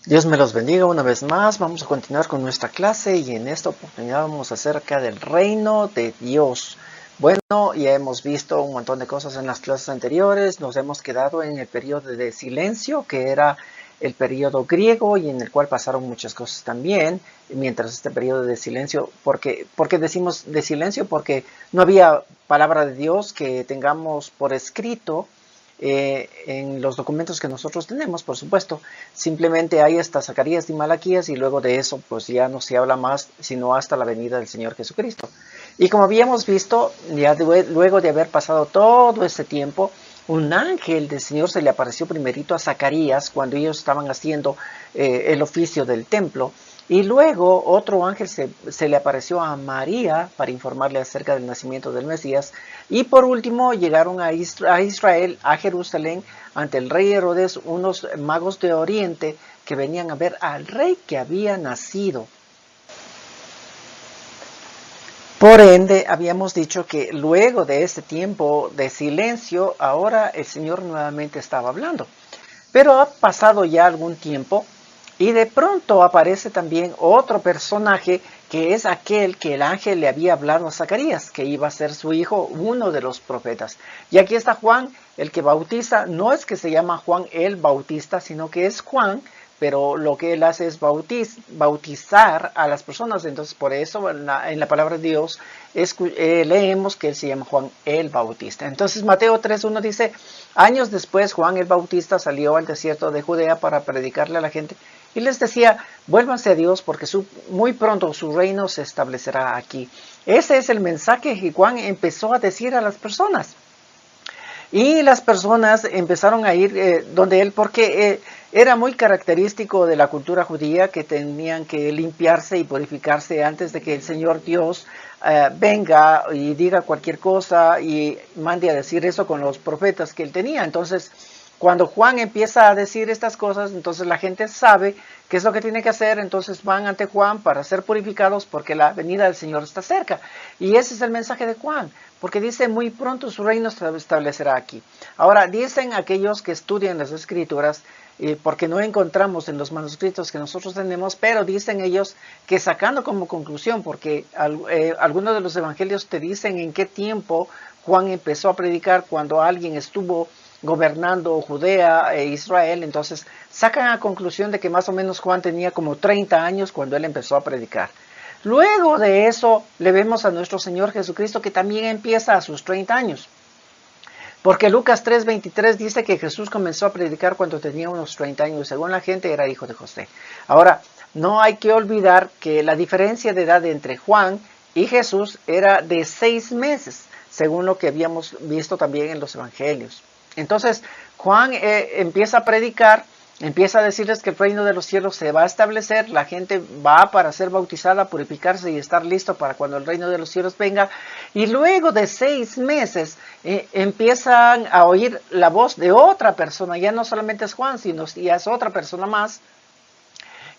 Dios me los bendiga una vez más. Vamos a continuar con nuestra clase y en esta oportunidad vamos acerca del reino de Dios. Bueno, ya hemos visto un montón de cosas en las clases anteriores. Nos hemos quedado en el periodo de silencio, que era el periodo griego y en el cual pasaron muchas cosas también. Mientras este periodo de silencio, ¿por qué decimos de silencio? Porque no había palabra de Dios que tengamos por escrito. En los documentos que nosotros tenemos, por supuesto, simplemente hay hasta Zacarías y Malaquías y luego de eso pues ya no se habla más sino hasta la venida del Señor Jesucristo. Y como habíamos visto, ya luego de haber pasado todo ese tiempo, un ángel del Señor se le apareció primerito a Zacarías cuando ellos estaban haciendo el oficio del templo. Y luego otro ángel se le apareció a María para informarle acerca del nacimiento del Mesías. Y por último llegaron a Israel, a Jerusalén, ante el rey Herodes, unos magos de Oriente que venían a ver al rey que había nacido. Por ende, habíamos dicho que luego de ese tiempo de silencio, ahora el Señor nuevamente estaba hablando. Pero ha pasado ya algún tiempo y de pronto aparece también otro personaje que es aquel que el ángel le había hablado a Zacarías, que iba a ser su hijo, uno de los profetas. Y aquí está Juan, el que bautiza. No es que se llama Juan el Bautista, sino que es Juan, pero lo que él hace es bautizar a las personas. Entonces por eso en la palabra de Dios leemos que él se llama Juan el Bautista. Entonces Mateo 3:1 dice: años después Juan el Bautista salió al desierto de Judea para predicarle a la gente y les decía: vuélvanse a Dios porque muy pronto su reino se establecerá aquí. Ese es el mensaje que Juan empezó a decir a las personas. Y las personas empezaron a ir donde él porque era muy característico de la cultura judía que tenían que limpiarse y purificarse antes de que el Señor Dios venga y diga cualquier cosa y mande a decir eso con los profetas que él tenía. Entonces, cuando Juan empieza a decir estas cosas, entonces la gente sabe qué es lo que tiene que hacer, entonces van ante Juan para ser purificados porque la venida del Señor está cerca. Y ese es el mensaje de Juan, porque dice: muy pronto su reino se establecerá aquí. Ahora, dicen aquellos que estudian las Escrituras, porque no encontramos en los manuscritos que nosotros tenemos, pero dicen ellos que sacando como conclusión, porque algunos de los evangelios te dicen en qué tiempo Juan empezó a predicar, cuando alguien estuvo gobernando Judea e Israel, entonces sacan a conclusión de que más o menos Juan tenía como 30 años cuando él empezó a predicar. Luego de eso le vemos a nuestro Señor Jesucristo que también empieza a sus 30 años. Porque Lucas 3:23 dice que Jesús comenzó a predicar cuando tenía unos 30 años. Según la gente era hijo de José. Ahora, no hay que olvidar que la diferencia de edad entre Juan y Jesús era de 6 meses, según lo que habíamos visto también en los evangelios. Entonces, Juan empieza a predicar, empieza a decirles que el reino de los cielos se va a establecer, la gente va para ser bautizada, purificarse y estar listo para cuando el reino de los cielos venga. Y luego de 6 meses empiezan a oír la voz de otra persona, ya no solamente es Juan, sino ya es otra persona más,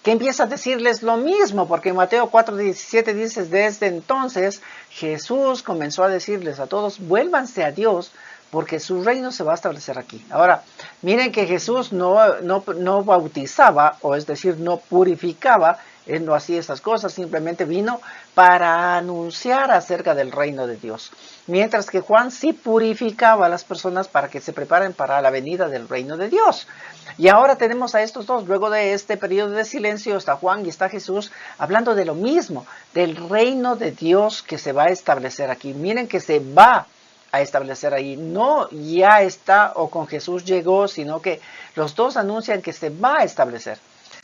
que empieza a decirles lo mismo, porque en Mateo 4:17 dice: desde entonces Jesús comenzó a decirles a todos: vuélvanse a Dios, porque su reino se va a establecer aquí. Ahora, miren que Jesús no bautizaba, o es decir, no purificaba. Él no hacía esas cosas, simplemente vino para anunciar acerca del reino de Dios. Mientras que Juan sí purificaba a las personas para que se preparen para la venida del reino de Dios. Y ahora tenemos a estos dos, luego de este periodo de silencio, está Juan y está Jesús hablando de lo mismo, del reino de Dios que se va a establecer aquí. Miren que se va a establecer ahí, no ya está o con Jesús llegó, sino que los dos anuncian que se va a establecer.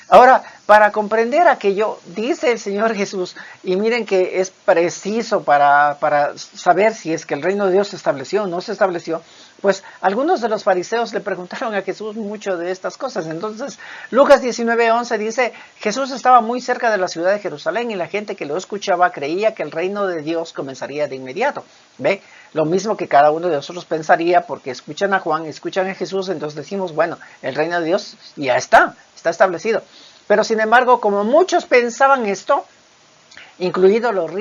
Ahora, para comprender aquello, dice el Señor Jesús, y miren que es preciso para saber si es que el reino de Dios se estableció o no se estableció, pues algunos de los fariseos le preguntaron a Jesús mucho de estas cosas. Entonces, Lucas 19:11 dice: Jesús estaba muy cerca de la ciudad de Jerusalén y la gente que lo escuchaba creía que el reino de Dios comenzaría de inmediato. ¿Ve? Lo mismo que cada uno de nosotros pensaría, porque escuchan a Juan, escuchan a Jesús, entonces decimos: bueno, el reino de Dios ya está establecido. Pero sin embargo, como muchos pensaban esto, incluidos los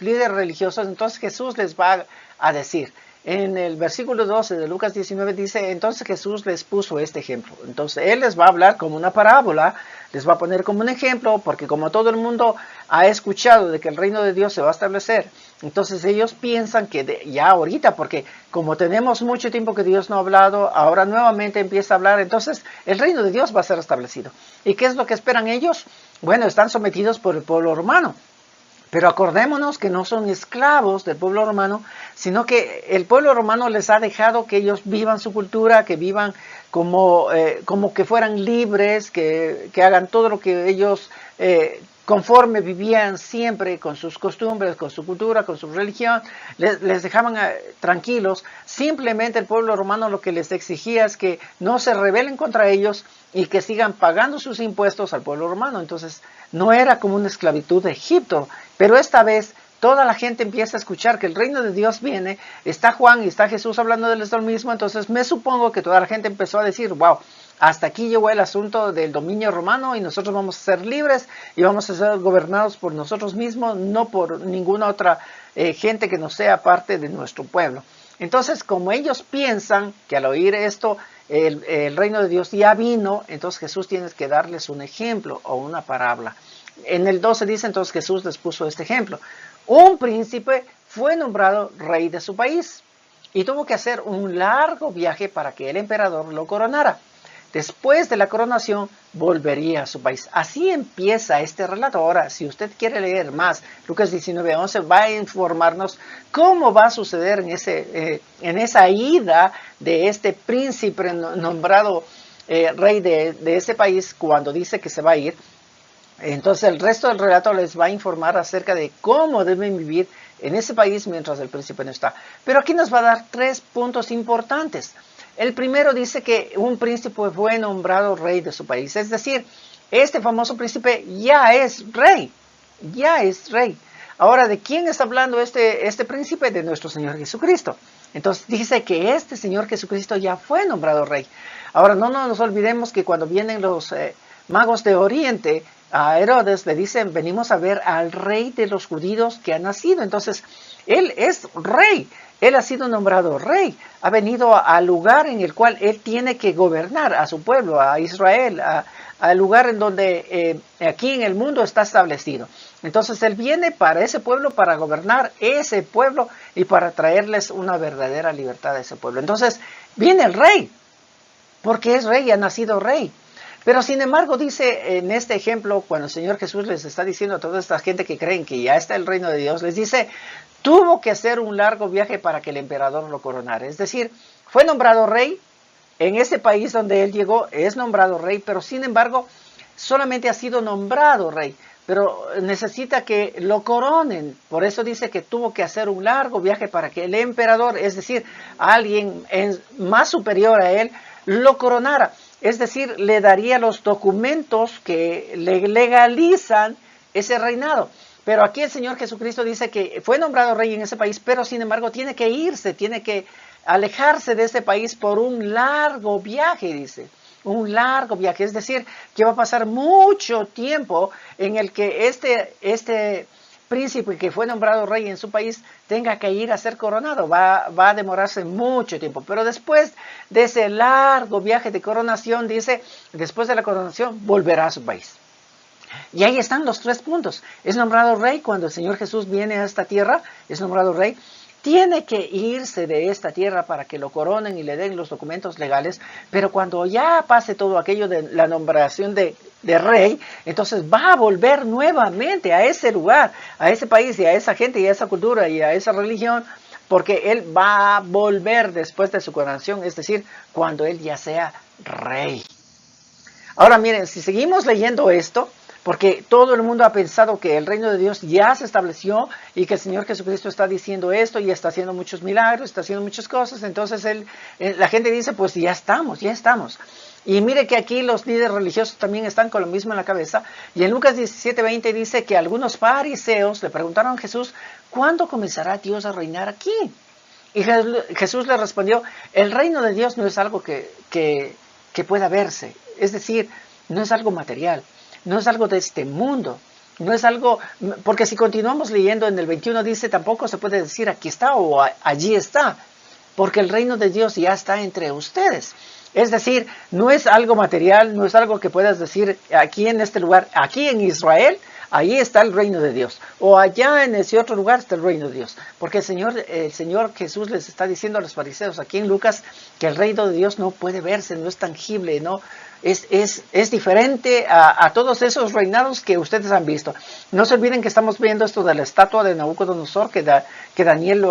líderes religiosos, entonces Jesús les va a decir: en el versículo 12 de Lucas 19 dice, entonces Jesús les puso este ejemplo. Entonces Él les va a hablar como una parábola, les va a poner como un ejemplo, porque como todo el mundo ha escuchado de que el reino de Dios se va a establecer, entonces ellos piensan que ya ahorita, porque como tenemos mucho tiempo que Dios no ha hablado, ahora nuevamente empieza a hablar, entonces el reino de Dios va a ser establecido. ¿Y qué es lo que esperan ellos? Bueno, están sometidos por el pueblo romano. Pero acordémonos que no son esclavos del pueblo romano, sino que el pueblo romano les ha dejado que ellos vivan su cultura, que vivan como que fueran libres, que hagan todo lo que ellos conforme vivían siempre con sus costumbres, con su cultura, con su religión, les dejaban tranquilos. Simplemente el pueblo romano lo que les exigía es que no se rebelen contra ellos y que sigan pagando sus impuestos al pueblo romano. Entonces no era como una esclavitud de Egipto, pero esta vez toda la gente empieza a escuchar que el reino de Dios viene, está Juan y está Jesús hablando de lo mismo, entonces me supongo que toda la gente empezó a decir, wow, hasta aquí llegó el asunto del dominio romano y nosotros vamos a ser libres y vamos a ser gobernados por nosotros mismos, no por ninguna otra gente que no sea parte de nuestro pueblo. Entonces, como ellos piensan que al oír esto, el reino de Dios ya vino, entonces Jesús tiene que darles un ejemplo o una parábola. En el 12 dice, entonces Jesús les puso este ejemplo. Un príncipe fue nombrado rey de su país y tuvo que hacer un largo viaje para que el emperador lo coronara. Después de la coronación, volvería a su país. Así empieza este relato. Ahora, si usted quiere leer más, Lucas 19:11 va a informarnos cómo va a suceder en esa ida de este príncipe nombrado rey de ese país cuando dice que se va a ir. Entonces el resto del relato les va a informar acerca de cómo deben vivir en ese país mientras el príncipe no está. Pero aquí nos va a dar 3 puntos importantes. El primero dice que un príncipe fue nombrado rey de su país. Es decir, este famoso príncipe ya es rey. Ya es rey. Ahora, ¿de quién está hablando este príncipe? De nuestro Señor Jesucristo. Entonces dice que este Señor Jesucristo ya fue nombrado rey. Ahora, no nos olvidemos que cuando vienen los magos de Oriente, a Herodes le dicen, venimos a ver al rey de los judíos que ha nacido. Entonces, él es rey. Él ha sido nombrado rey, ha venido al lugar en el cual él tiene que gobernar a su pueblo, a Israel, al lugar en donde aquí en el mundo está establecido. Entonces él viene para ese pueblo, para gobernar ese pueblo y para traerles una verdadera libertad a ese pueblo. Entonces viene el rey, porque es rey, ha nacido rey. Pero sin embargo dice en este ejemplo, cuando el Señor Jesús les está diciendo a toda esta gente que creen que ya está el reino de Dios, les dice, tuvo que hacer un largo viaje para que el emperador lo coronara. Es decir, fue nombrado rey, en ese país donde él llegó es nombrado rey, pero sin embargo solamente ha sido nombrado rey, pero necesita que lo coronen. Por eso dice que tuvo que hacer un largo viaje para que el emperador, es decir, alguien más superior a él, lo coronara. Es decir, le daría los documentos que le legalizan ese reinado. Pero aquí el Señor Jesucristo dice que fue nombrado rey en ese país, pero sin embargo tiene que irse, tiene que alejarse de ese país por un largo viaje, dice. Un largo viaje, es decir, que va a pasar mucho tiempo en el que este príncipe que fue nombrado rey en su país tenga que ir a ser coronado. Va a demorarse mucho tiempo. Pero después de ese largo viaje de coronación, dice, después de la coronación volverá a su país. Y ahí están los 3 puntos. Es nombrado rey cuando el Señor Jesús viene a esta tierra, es nombrado rey. Tiene que irse de esta tierra para que lo coronen y le den los documentos legales, pero cuando ya pase todo aquello de la nombración de rey, entonces va a volver nuevamente a ese lugar, a ese país y a esa gente y a esa cultura y a esa religión, porque él va a volver después de su coronación, es decir, cuando él ya sea rey. Ahora miren, si seguimos leyendo esto, porque todo el mundo ha pensado que el reino de Dios ya se estableció y que el Señor Jesucristo está diciendo esto y está haciendo muchos milagros, está haciendo muchas cosas. Entonces la gente dice, pues ya estamos. Y mire que aquí los líderes religiosos también están con lo mismo en la cabeza. Y en Lucas 17:20 dice que algunos fariseos le preguntaron a Jesús, ¿cuándo comenzará Dios a reinar aquí? Y Jesús le respondió, el reino de Dios no es algo que pueda verse. Es decir, no es algo material. No es algo de este mundo, no es algo, porque si continuamos leyendo en el 21 dice, tampoco se puede decir aquí está o allí está. porque el reino de Dios ya está entre ustedes. Es decir, no es algo material, no es algo que puedas decir aquí en este lugar, aquí en Israel, ahí está el reino de Dios. O allá en ese otro lugar está el reino de Dios. Porque el Señor Jesús les está diciendo a los fariseos aquí en Lucas que el reino de Dios no puede verse, no es tangible, no es diferente a todos esos reinados que ustedes han visto. No se olviden que estamos viendo esto de la estatua de Nabucodonosor, que Daniel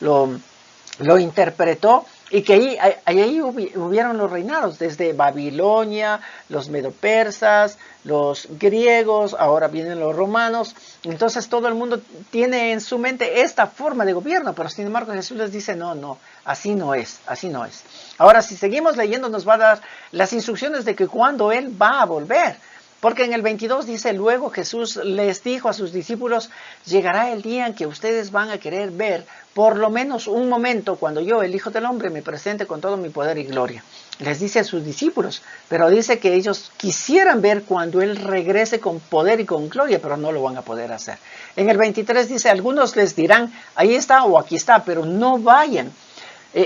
lo interpretó, y que ahí hubieron los reinados, desde Babilonia, los medopersas, los griegos, ahora vienen los romanos. Entonces todo el mundo tiene en su mente esta forma de gobierno, pero sin embargo Jesús les dice, no, así no es, así no es. Ahora, si seguimos leyendo, nos va a dar las instrucciones de que cuando Él va a volver. Porque en el 22 dice, luego Jesús les dijo a sus discípulos, llegará el día en que ustedes van a querer ver por lo menos un momento cuando yo, el Hijo del Hombre, me presente con todo mi poder y gloria. Les dice a sus discípulos, pero dice que ellos quisieran ver cuando Él regrese con poder y con gloria, pero no lo van a poder hacer. En el 23 dice, algunos les dirán, ahí está o aquí está, pero no vayan.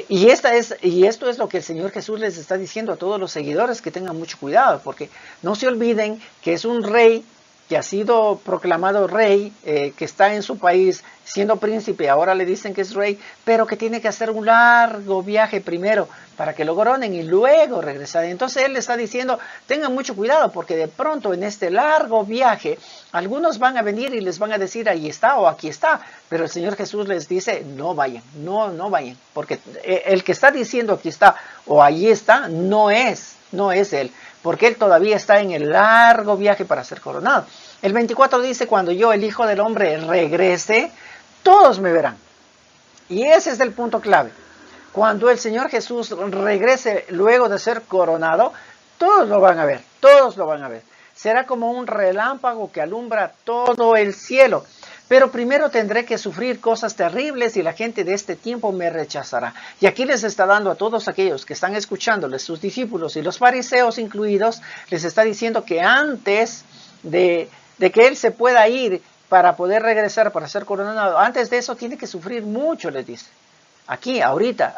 Y esto es lo que el Señor Jesús les está diciendo a todos los seguidores, que tengan mucho cuidado, porque no se olviden que es un rey que ha sido proclamado rey, que está en su país siendo príncipe, ahora le dicen que es rey, pero que tiene que hacer un largo viaje primero para que lo coronen y luego regresar. Entonces Él le está diciendo, tengan mucho cuidado, porque de pronto en este largo viaje, algunos van a venir y les van a decir, ahí está o aquí está, pero el Señor Jesús les dice, no vayan, no vayan, porque el que está diciendo aquí está o allí está, no es Él, porque Él todavía está en el largo viaje para ser coronado. El 24 dice, cuando yo, el Hijo del Hombre, regrese, todos me verán. Y ese es el punto clave. Cuando el Señor Jesús regrese luego de ser coronado, todos lo van a ver, todos lo van a ver. Será como un relámpago que alumbra todo el cielo. Pero primero tendré que sufrir cosas terribles y la gente de este tiempo me rechazará. Y aquí les está dando a todos aquellos que están escuchándoles, sus discípulos y los fariseos incluidos, les está diciendo que antes de que Él se pueda ir para poder regresar, para ser coronado, antes de eso tiene que sufrir mucho, les dice. Aquí, ahorita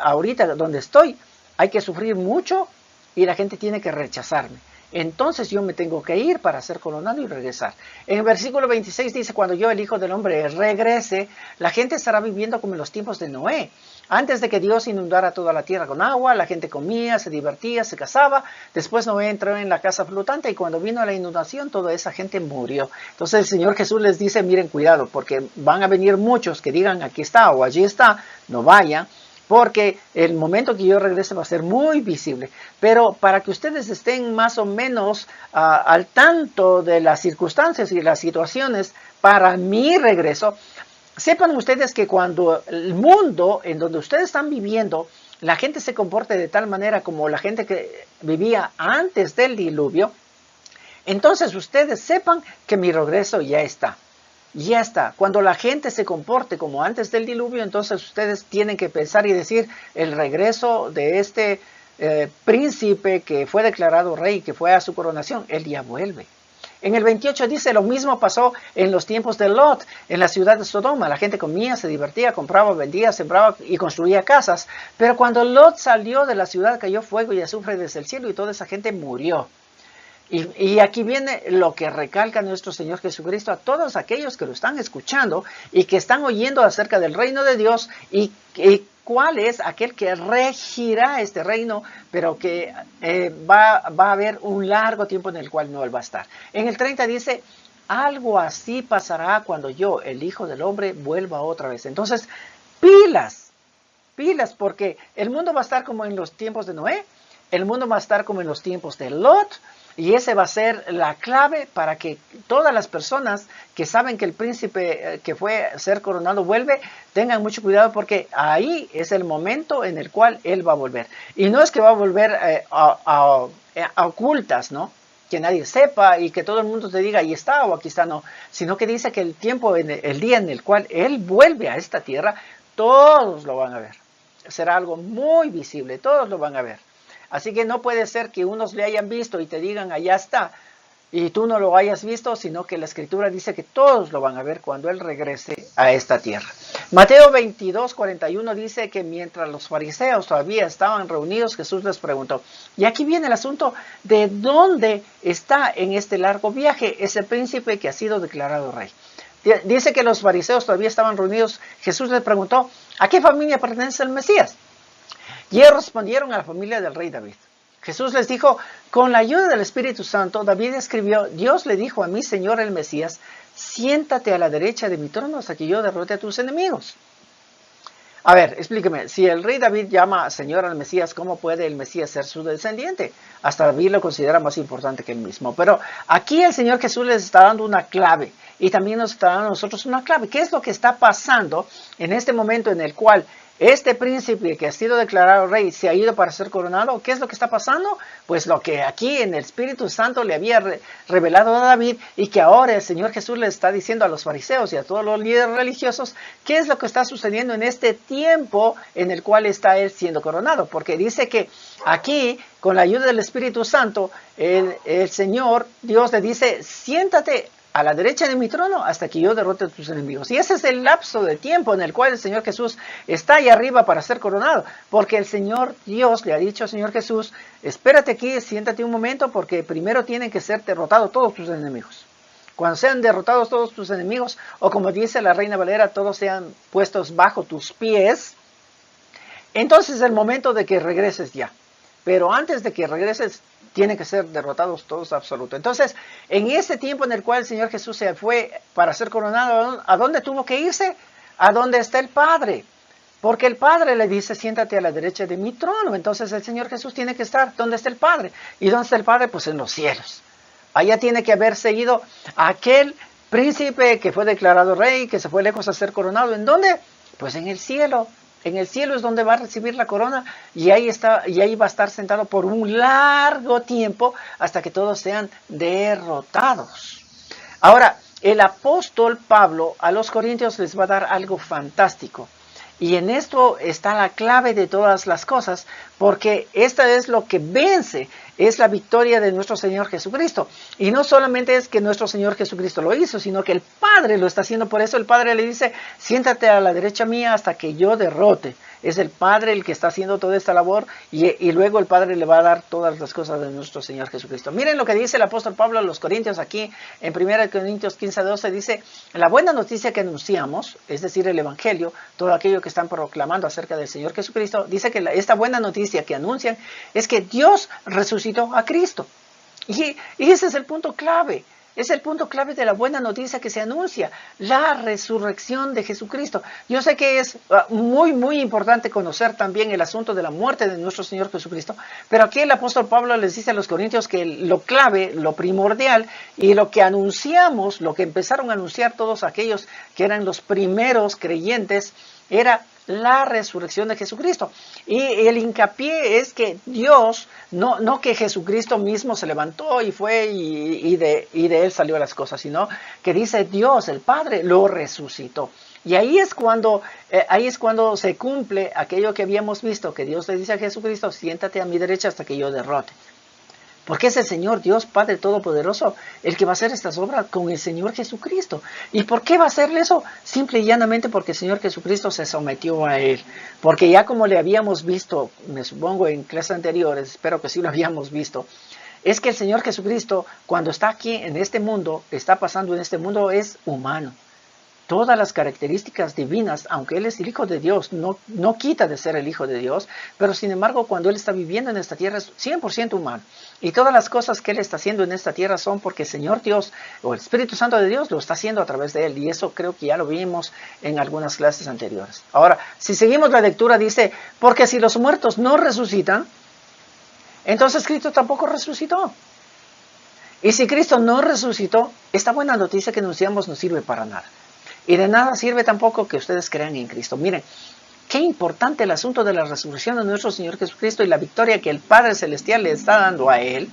donde estoy, hay que sufrir mucho y la gente tiene que rechazarme. Entonces yo me tengo que ir para ser coronado y regresar. En el versículo 26 dice, cuando yo, el Hijo del Hombre, regrese, la gente estará viviendo como en los tiempos de Noé. Antes de que Dios inundara toda la tierra con agua, la gente comía, se divertía, se casaba. Después Noé entró en la casa flotante y cuando vino la inundación, toda esa gente murió. Entonces el Señor Jesús les dice, miren, cuidado, porque van a venir muchos que digan, aquí está o allí está, no vayan, porque el momento que yo regrese va a ser muy visible. Pero para que ustedes estén más o menos al tanto de las circunstancias y las situaciones para mi regreso, sepan ustedes que cuando el mundo en donde ustedes están viviendo, la gente se comporte de tal manera como la gente que vivía antes del diluvio, entonces ustedes sepan que mi regreso ya está. Ya está. Cuando la gente se comporte como antes del diluvio, entonces ustedes tienen que pensar y decir, el regreso de este príncipe que fue declarado rey, que fue a su coronación, él ya vuelve. En el 28 dice, lo mismo pasó en los tiempos de Lot, en la ciudad de Sodoma. La gente comía, se divertía, compraba, vendía, sembraba y construía casas. Pero cuando Lot salió de la ciudad, cayó fuego y azufre desde el cielo y toda esa gente murió. Y aquí viene lo que recalca nuestro Señor Jesucristo a todos aquellos que lo están escuchando y que están oyendo acerca del reino de Dios y cuál es aquel que regirá este reino, pero que va a haber un largo tiempo en el cual no él va a estar. En el 30 dice, algo así pasará cuando yo, el Hijo del Hombre, vuelva otra vez. Entonces, pilas, porque el mundo va a estar como en los tiempos de Noé, el mundo va a estar como en los tiempos de Lot. Y ese va a ser la clave para que todas las personas que saben que el príncipe que fue a ser coronado vuelve, tengan mucho cuidado porque ahí es el momento en el cual él va a volver. Y no es que va a volver a ocultas, ¿no? Que nadie sepa y que todo el mundo te diga, ahí está o aquí está, no. Sino que dice que el tiempo, el día en el cual él vuelve a esta tierra, todos lo van a ver. Será algo muy visible, todos lo van a ver. Así que no puede ser que unos le hayan visto y te digan, allá está. y tú no lo hayas visto, sino que la Escritura dice que todos lo van a ver cuando Él regrese a esta tierra. Mateo 22:41 dice que mientras los fariseos todavía estaban reunidos, Jesús les preguntó, y aquí viene el asunto de dónde está en este largo viaje ese príncipe que ha sido declarado rey. Dice que los fariseos todavía estaban reunidos. Jesús les preguntó, ¿a qué familia pertenece el Mesías? Y ellos respondieron a la familia del rey David. Jesús les dijo, con la ayuda del Espíritu Santo, David escribió, Dios le dijo a mi Señor el Mesías, siéntate a la derecha de mi trono hasta que yo derrote a tus enemigos. A ver, explíqueme, si el rey David llama Señor al Mesías, ¿cómo puede el Mesías ser su descendiente? Hasta David lo considera más importante que él mismo. Pero aquí el Señor Jesús les está dando una clave y también nos está dando a nosotros una clave. ¿Qué es lo que está pasando en este momento en el cual este príncipe que ha sido declarado rey se ha ido para ser coronado? ¿Qué es lo que está pasando? Pues lo que aquí en el Espíritu Santo le había revelado a David y que ahora el Señor Jesús le está diciendo a los fariseos y a todos los líderes religiosos, ¿qué es lo que está sucediendo en este tiempo en el cual está él siendo coronado? Porque dice que aquí, con la ayuda del Espíritu Santo, el Señor Dios le dice, siéntate a la derecha de mi trono hasta que yo derrote a tus enemigos. Y ese es el lapso de tiempo en el cual el Señor Jesús está ahí arriba para ser coronado. Porque el Señor Dios le ha dicho al Señor Jesús, espérate aquí, siéntate un momento, porque primero tienen que ser derrotados todos tus enemigos. Cuando sean derrotados todos tus enemigos, o como dice la Reina Valera, todos sean puestos bajo tus pies, entonces es el momento de que regreses ya. Pero antes de que regreses, tienen que ser derrotados todos absolutos. Entonces, en ese tiempo en el cual el Señor Jesús se fue para ser coronado, ¿a dónde tuvo que irse? A donde está el Padre. Porque el Padre le dice, siéntate a la derecha de mi trono. Entonces el Señor Jesús tiene que estar donde está el Padre. ¿Y dónde está el Padre? Pues en los cielos. Allá tiene que haber seguido aquel príncipe que fue declarado rey, que se fue lejos a ser coronado. ¿En dónde? Pues en el cielo. En el cielo es donde va a recibir la corona y ahí va a estar sentado por un largo tiempo hasta que todos sean derrotados. Ahora, el apóstol Pablo a los corintios les va a dar algo fantástico. Y en esto está la clave de todas las cosas, porque esta es lo que vence, es la victoria de nuestro Señor Jesucristo. Y no solamente es que nuestro Señor Jesucristo lo hizo, sino que el Padre lo está haciendo. Por eso el Padre le dice, siéntate a la derecha mía hasta que yo derrote. Es el Padre el que está haciendo toda esta labor y luego el Padre le va a dar todas las cosas de nuestro Señor Jesucristo. Miren lo que dice el apóstol Pablo a los Corintios aquí en 1 Corintios 15:12, dice, la buena noticia que anunciamos, es decir, el Evangelio, todo aquello que están proclamando acerca del Señor Jesucristo, dice que esta buena noticia que anuncian es que Dios resucitó a Cristo. Y ese es el punto clave. Es el punto clave de la buena noticia que se anuncia, la resurrección de Jesucristo. Yo sé que es muy, muy importante conocer también el asunto de la muerte de nuestro Señor Jesucristo, pero aquí el apóstol Pablo les dice a los corintios que lo clave, lo primordial y lo que anunciamos, lo que empezaron a anunciar todos aquellos que eran los primeros creyentes, era la resurrección de Jesucristo. Y el hincapié es que Dios, no que Jesucristo mismo se levantó y fue y de él salió las cosas, sino que dice Dios, el Padre, lo resucitó. Y ahí es cuando se cumple aquello que habíamos visto, que Dios le dice a Jesucristo, siéntate a mi derecha hasta que yo derrote. Porque es el Señor Dios Padre Todopoderoso el que va a hacer estas obras con el Señor Jesucristo. ¿Y por qué va a hacerle eso? Simple y llanamente porque el Señor Jesucristo se sometió a Él. Porque ya como le habíamos visto, me supongo en clases anteriores, espero que sí lo habíamos visto, es que el Señor Jesucristo cuando está aquí en este mundo, está pasando en este mundo, es humano. Todas las características divinas, aunque Él es el Hijo de Dios, no quita de ser el Hijo de Dios, pero sin embargo cuando Él está viviendo en esta tierra es 100% humano. Y todas las cosas que Él está haciendo en esta tierra son porque el Señor Dios o el Espíritu Santo de Dios lo está haciendo a través de Él. Y eso creo que ya lo vimos en algunas clases anteriores. Ahora, si seguimos la lectura dice, porque si los muertos no resucitan, entonces Cristo tampoco resucitó. Y si Cristo no resucitó, esta buena noticia que anunciamos no sirve para nada. Y de nada sirve tampoco que ustedes crean en Cristo. Miren, qué importante el asunto de la resurrección de nuestro Señor Jesucristo y la victoria que el Padre Celestial le está dando a Él.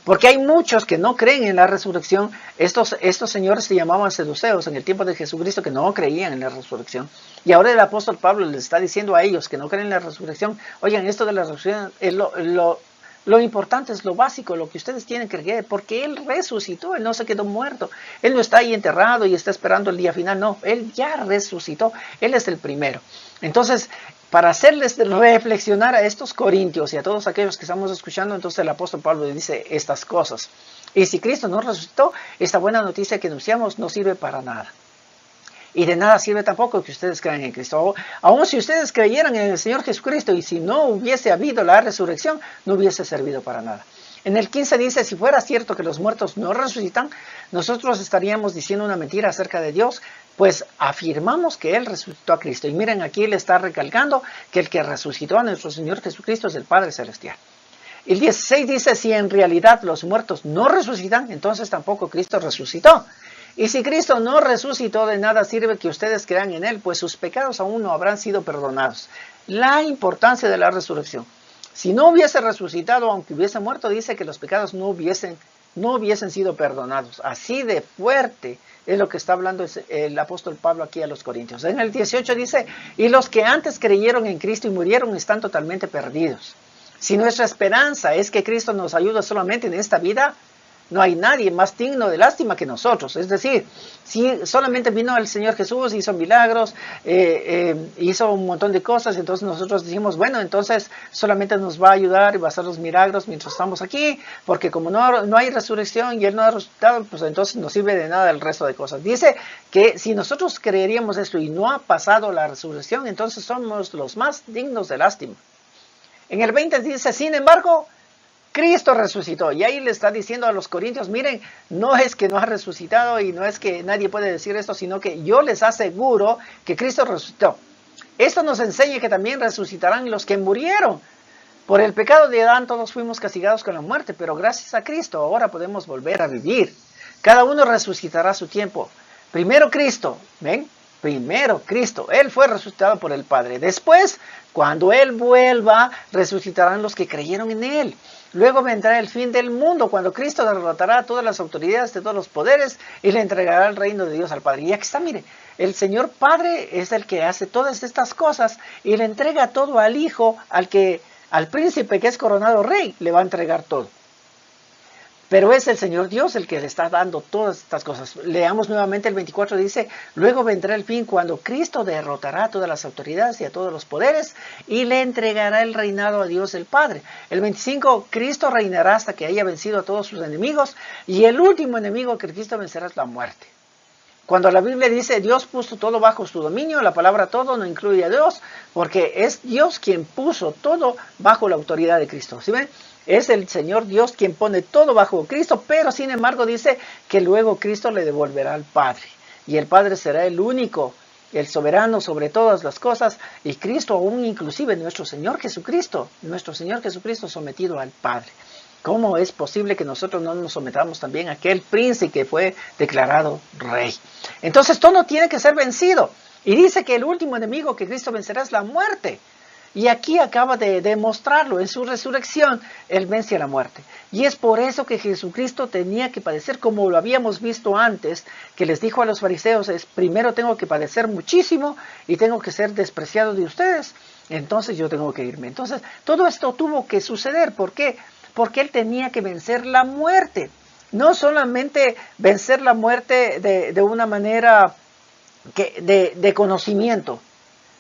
Porque hay muchos que no creen en la resurrección. Estos señores se llamaban seduceos en el tiempo de Jesucristo que no creían en la resurrección. Y ahora el apóstol Pablo les está diciendo a ellos que no creen en la resurrección. Oigan, esto de la resurrección es Lo importante es lo básico, lo que ustedes tienen que creer, porque Él resucitó, Él no se quedó muerto. Él no está ahí enterrado y está esperando el día final, no, Él ya resucitó, Él es el primero. Entonces, para hacerles reflexionar a estos corintios y a todos aquellos que estamos escuchando, entonces el apóstol Pablo dice estas cosas. Y si Cristo no resucitó, esta buena noticia que anunciamos no sirve para nada. Y de nada sirve tampoco que ustedes crean en Cristo. Aun si ustedes creyeran en el Señor Jesucristo y si no hubiese habido la resurrección, no hubiese servido para nada. En el 15 dice, si fuera cierto que los muertos no resucitan, nosotros estaríamos diciendo una mentira acerca de Dios, pues afirmamos que Él resucitó a Cristo. Y miren, aquí Él está recalcando que el que resucitó a nuestro Señor Jesucristo es el Padre Celestial. El 16 dice, si en realidad los muertos no resucitan, entonces tampoco Cristo resucitó. Y si Cristo no resucitó, de nada sirve que ustedes crean en Él, pues sus pecados aún no habrán sido perdonados. La importancia de la resurrección. Si no hubiese resucitado, aunque hubiese muerto, dice que los pecados no hubiesen sido perdonados. Así de fuerte es lo que está hablando el apóstol Pablo aquí a los Corintios. En el 18 dice, y los que antes creyeron en Cristo y murieron están totalmente perdidos. Si nuestra esperanza es que Cristo nos ayude solamente en esta vida, no hay nadie más digno de lástima que nosotros. Es decir, si solamente vino el Señor Jesús, hizo milagros, hizo un montón de cosas, entonces nosotros decimos, bueno, entonces solamente nos va a ayudar y va a hacer los milagros mientras estamos aquí, porque como no hay resurrección y Él no ha resucitado, pues entonces no sirve de nada el resto de cosas. Dice que si nosotros creeríamos esto y no ha pasado la resurrección, entonces somos los más dignos de lástima. En el 20 dice, sin embargo, Cristo resucitó. Y ahí le está diciendo a los corintios, miren, no es que no ha resucitado y no es que nadie puede decir esto, sino que yo les aseguro que Cristo resucitó. Esto nos enseña que también resucitarán los que murieron. Por el pecado de Adán todos fuimos castigados con la muerte, pero gracias a Cristo ahora podemos volver a vivir. Cada uno resucitará a su tiempo. Primero Cristo, ¿ven? Primero Cristo, Él fue resucitado por el Padre. Después, cuando Él vuelva, resucitarán los que creyeron en Él. Luego vendrá el fin del mundo, cuando Cristo derrotará a todas las autoridades de todos los poderes y le entregará el reino de Dios al Padre. Y aquí está, mire, el Señor Padre es el que hace todas estas cosas y le entrega todo al Hijo, al príncipe que es coronado rey, le va a entregar todo. Pero es el Señor Dios el que le está dando todas estas cosas. Leamos nuevamente el 24, dice, luego vendrá el fin cuando Cristo derrotará a todas las autoridades y a todos los poderes y le entregará el reinado a Dios el Padre. El 25, Cristo reinará hasta que haya vencido a todos sus enemigos y el último enemigo que Cristo vencerá es la muerte. Cuando la Biblia dice Dios puso todo bajo su dominio, la palabra todo no incluye a Dios porque es Dios quien puso todo bajo la autoridad de Cristo. ¿Sí ven? Es el Señor Dios quien pone todo bajo Cristo, pero sin embargo dice que luego Cristo le devolverá al Padre. Y el Padre será el único, el soberano sobre todas las cosas, y Cristo aún inclusive nuestro Señor Jesucristo sometido al Padre. ¿Cómo es posible que nosotros no nos sometamos también a aquel príncipe que fue declarado rey? Entonces todo tiene que ser vencido. Y dice que el último enemigo que Cristo vencerá es la muerte. Y aquí acaba de demostrarlo, en su resurrección, Él vence a la muerte. Y es por eso que Jesucristo tenía que padecer, como lo habíamos visto antes, que les dijo a los fariseos, primero tengo que padecer muchísimo y tengo que ser despreciado de ustedes, entonces yo tengo que irme. Entonces, todo esto tuvo que suceder. ¿Por qué? Porque Él tenía que vencer la muerte. No solamente vencer la muerte de una manera de conocimiento.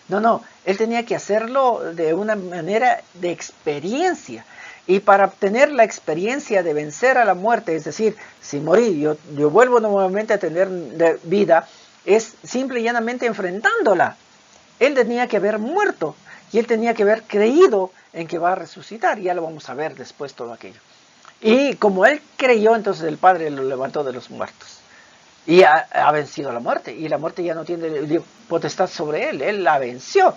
No, Él tenía que hacerlo de una manera de experiencia. Y para obtener la experiencia de vencer a la muerte, es decir, si morí, yo vuelvo nuevamente a tener vida, es simple y llanamente enfrentándola. Él tenía que haber muerto y Él tenía que haber creído en que va a resucitar. Ya lo vamos a ver después todo aquello. Y como Él creyó, entonces el Padre lo levantó de los muertos. Y ha vencido la muerte. Y la muerte ya no tiene potestad sobre Él la venció.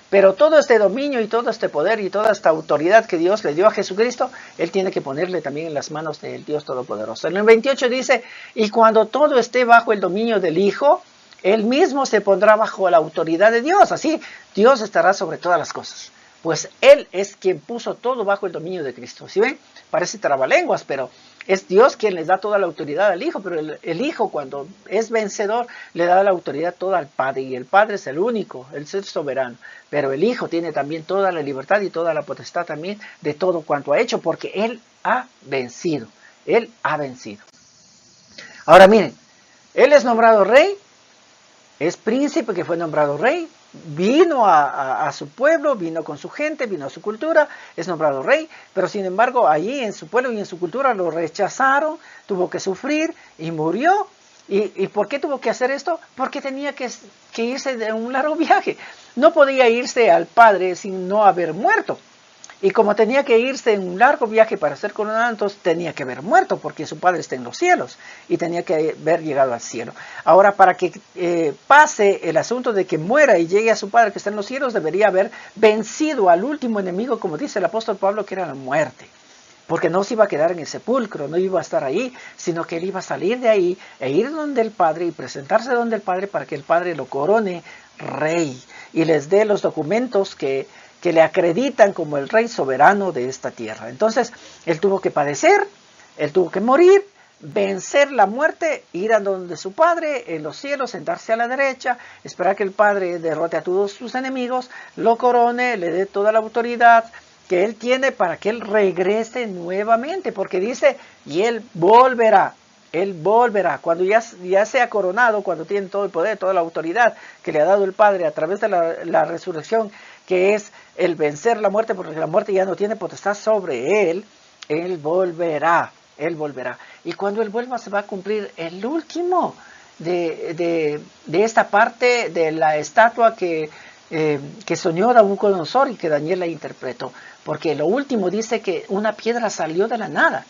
Pero todo este dominio y todo este poder y toda esta autoridad que Dios le dio a Jesucristo, Él tiene que ponerle también en las manos del Dios Todopoderoso. En el 28 dice, y cuando todo esté bajo el dominio del Hijo, Él mismo se pondrá bajo la autoridad de Dios. Así, Dios estará sobre todas las cosas. Pues Él es quien puso todo bajo el dominio de Cristo. ¿Sí ven? Parece trabalenguas, pero Es Dios quien les da toda la autoridad al Hijo, pero el Hijo cuando es vencedor le da la autoridad toda al Padre, y el Padre es el único, el ser soberano, pero el Hijo tiene también toda la libertad y toda la potestad también de todo cuanto ha hecho, porque Él ha vencido, Él ha vencido. Ahora miren, Él es nombrado rey, es príncipe que fue nombrado rey, vino a su pueblo, vino con su gente, vino a su cultura, es nombrado rey, pero sin embargo allí en su pueblo y en su cultura lo rechazaron, tuvo que sufrir y murió. ¿Y por qué tuvo que hacer esto? Porque tenía que irse de un largo viaje. No podía irse al Padre sin no haber muerto. Y como tenía que irse en un largo viaje para ser coronado, entonces tenía que haber muerto, porque su Padre está en los cielos, y tenía que haber llegado al cielo. Ahora, para que pase el asunto de que muera y llegue a su Padre que está en los cielos, debería haber vencido al último enemigo, como dice el apóstol Pablo, que era la muerte. Porque no se iba a quedar en el sepulcro, no iba a estar ahí, sino que él iba a salir de ahí e ir donde el Padre y presentarse donde el Padre para que el Padre lo corone rey y les dé los documentos que le acreditan como el rey soberano de esta tierra. Entonces, él tuvo que padecer, él tuvo que morir, vencer la muerte, ir a donde su Padre, en los cielos, sentarse a la derecha, esperar que el Padre derrote a todos sus enemigos, lo corone, le dé toda la autoridad que él tiene para que él regrese nuevamente, porque dice, y él volverá. Él volverá, cuando ya sea coronado, cuando tiene todo el poder, toda la autoridad que le ha dado el Padre a través de la resurrección, que es el vencer la muerte, porque la muerte ya no tiene potestad sobre él, él volverá, él volverá. Y cuando él vuelva se va a cumplir el último de esta parte de la estatua que soñó Nabucodonosor y que Daniel la interpretó, porque lo último dice que una piedra salió de la nada.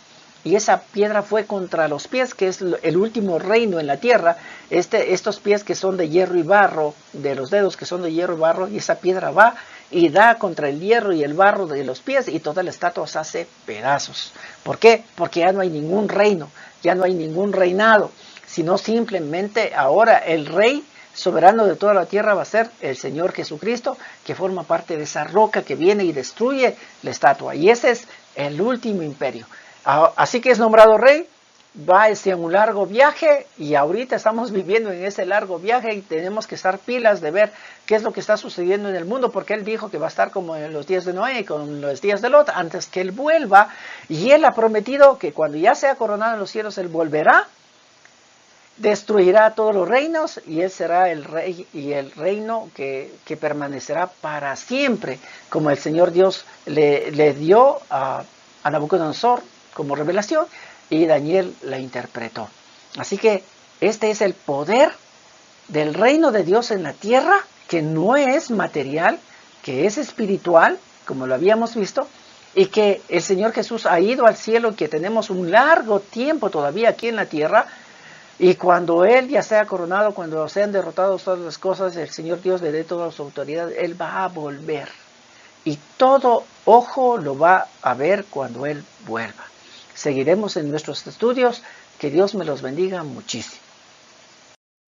Y esa piedra fue contra los pies, que es el último reino en la tierra. Estos pies que son de hierro y barro, de los dedos que son de hierro y barro, y esa piedra va y da contra el hierro y el barro de los pies, y toda la estatua se hace pedazos. ¿Por qué? Porque ya no hay ningún reino, ya no hay ningún reinado, sino simplemente ahora el rey soberano de toda la tierra va a ser el Señor Jesucristo, que forma parte de esa roca que viene y destruye la estatua. Y ese es el último imperio. Así que es nombrado rey, va hacia un largo viaje, y ahorita estamos viviendo en ese largo viaje y tenemos que estar pilas de ver qué es lo que está sucediendo en el mundo, porque él dijo que va a estar como en los días de Noé y con los días de Lot, antes que él vuelva, y él ha prometido que cuando ya sea coronado en los cielos, él volverá, destruirá todos los reinos, y él será el rey y el reino que permanecerá para siempre, como el Señor Dios le dio a Nabucodonosor como revelación, y Daniel la interpretó. Así que este es el poder del reino de Dios en la tierra, que no es material, que es espiritual, como lo habíamos visto, y que el Señor Jesús ha ido al cielo, y que tenemos un largo tiempo todavía aquí en la tierra, y cuando Él ya sea coronado, cuando sean derrotados todas las cosas, el Señor Dios le dé toda su autoridad, Él va a volver. Y todo ojo lo va a ver cuando Él vuelva. Seguiremos en nuestros estudios. Que Dios me los bendiga muchísimo.